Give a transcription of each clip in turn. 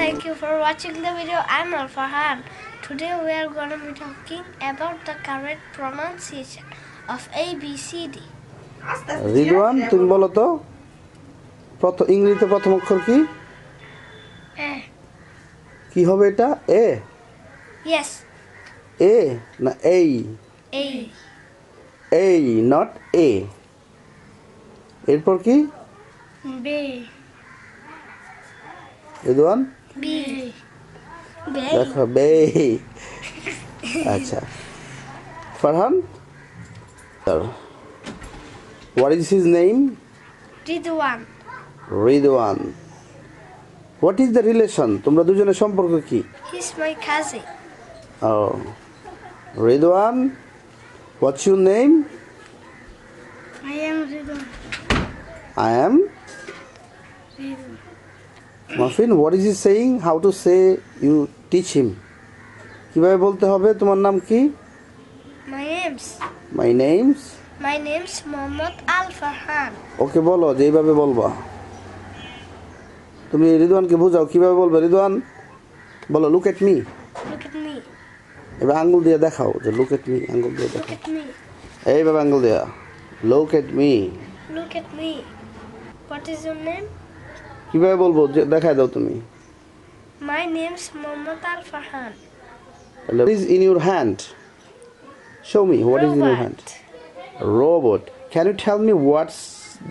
Thank you for watching the video. I'm Farhan. Today we are going to be talking about the correct pronunciation of A, B, C, D. Ridwan তুমি বলো তো ইংরেজিতে প্রথম অক্ষর কি? A. কি হবে এটা? এ? Yes. এ না এই? A. এই নট এ। এরপর কি? B. রিদওয়ান B. দেখো বে। আচ্ছা Farhan, what is his name? Ridwan. Ridwan. What is the relation? তোমরা দুজনের সম্পর্ক কি? He's my cousin. Oh, Ridwan, what's your name? I am Ridwan. I am Ridwan. Muffin. What is he saying? How to say? You teach him. কিভাবে বলতে হবে? তোমার নাম কি? My name's My name's Al Farhan. ওকে বলো যেভাবে বলবা। তুমি রিদওয়ানকে বোঝাও কিভাবে বলবে। রিদওয়ান বলো look at me. Look at me. এবার আঙ্গুল দিয়ে দেখাও যে লুক এট মি। আঙ্গুল দিয়ে Look দেখাও। at me. এইভাবে আঙ্গুল দিয়া look at me. Look at me. What is your name? কিভাবে বলবো দেখাই দাও তুমি। My name's Al Farhan. What is in your hand? Show me what is in your hand. Robot. Can you tell me what's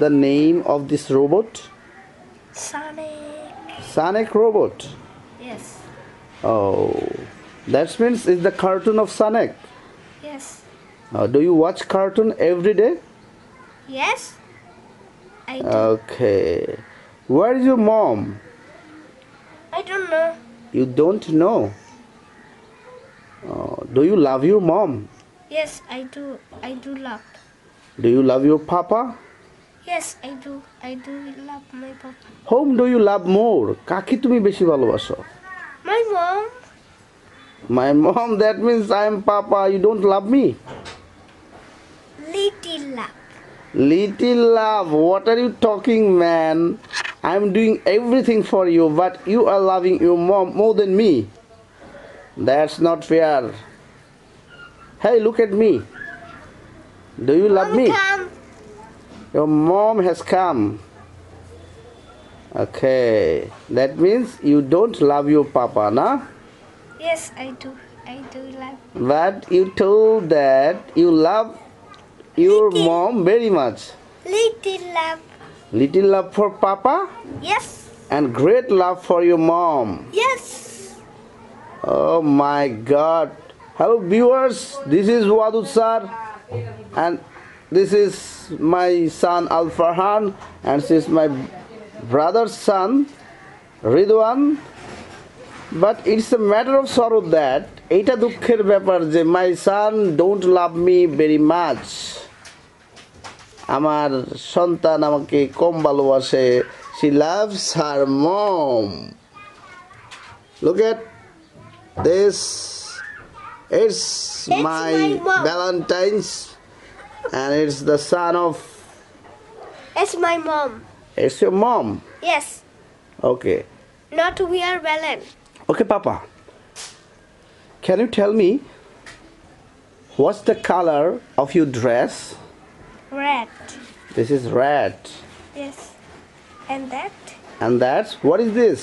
the name of this robot? Sonic robot. Yes. Oh, that means it's the cartoon of Sonic. Yes. Do you watch cartoon every day? Yes. I do. Okay. Where is your mom? I don't know. You don't know. Do you love your mom? Yes, I do. I do love. Do you love your papa? Yes, I do. I do love my papa. Whom do you love more? কাকে তুমি বেশি ভালোবাসো? My mom. My mom. That means I am papa. You don't love me. Little love. Little love. What are you talking, man? I'm doing everything for you, but you are loving your mom more than me. That's not fair. Hey, look at me. Do you love me? Come. Your mom has come. Okay. That means you don't love your papa, nah? Yes, I do. I do love. But you told that you love your Little. mom very much. Little love. Little love for papa Yes. and great love for your mom. Yes. Oh my God. Hello viewers, this is Wadud sir and this is my son Al Farhan and this is my brother's son Ridwan. But it's a matter of sorrow that এটা দুঃখের ব্যাপার যে my son don't love me very much. আমার সন্তান আমাকে কম ভালোবাসে. She loves her mom. Look at this. It's my mom. Valentine's and it's the son of. It's my mom. It's your mom. Yes. Okay. Not we are Belen. Okay, Papa. Can you tell me what's the color of your dress? Red. This is red. Yes. And that? And that's what is this?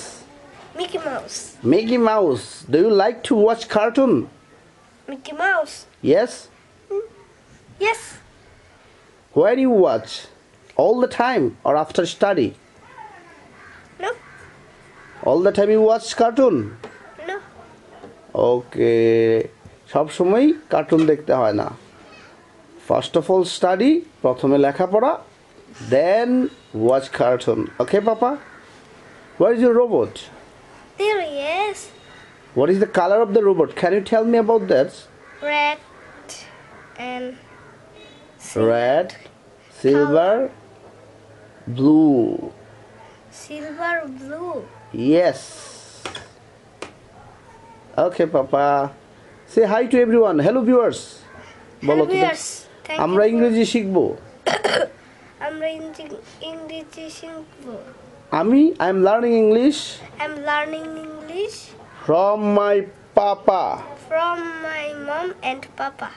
Mickey Mouse. Mickey Mouse. Do you like to watch cartoon? Mickey Mouse. Yes. Yes. When you watch? All the time or after study? No. All the time you watch cartoon? No. Okay. সব সময় cartoon দেখতে হয় না. First of all study, প্রথমে লেখাপড়া, then watch cartoon. Okay, Papa? Where is your robot? There he is. What is the color of the robot? Can you tell me about that? Red and Red, silver, blue. silver blue. Yes. Okay, Papa. Say hi to everyone. Hello, viewers. Hello viewers. Thank আমরা you. ইংরেজি শিখবো. আমরা ইংরেজি শিখব. I am learning English. I'm learning English. English from my papa. from my mom and papa.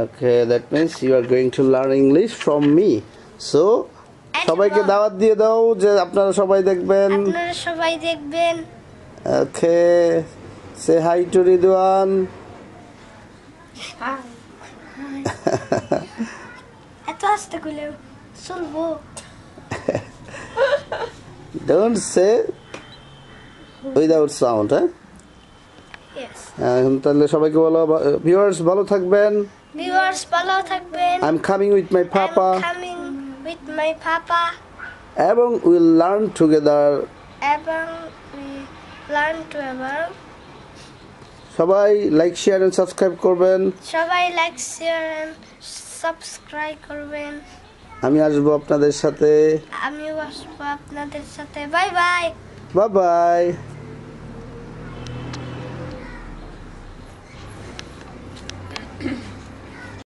Okay, that means you are going to learn English from me. So And সবাইকে mom. দাওয়াত দিয়ে দাও যে আপনারা সবাই দেখবেন। আপনারা সবাই দেখবেন। Okay, say hi to Ridwan. এত আস্তে কইলে শুনবো। Don't say without sound, eh? Yes. এখন তাহলে সবাইকে বলো viewers ভালো থাকবেন। Viewers ভালো থাকবেন। I'm coming with my papa. I'm coming with my papa. এবং we'll learn together. এবং we learn together. সবাই লাইক শেয়ার এন্ড সাবস্ক্রাইব করবেন। সবাই লাইক শেয়ার এন্ড সাবস্ক্রাইব করবেন। আমি আসবো আপনাদের সাথে। আমিও আসবো আপনাদের সাথে। Bye bye. Bye bye.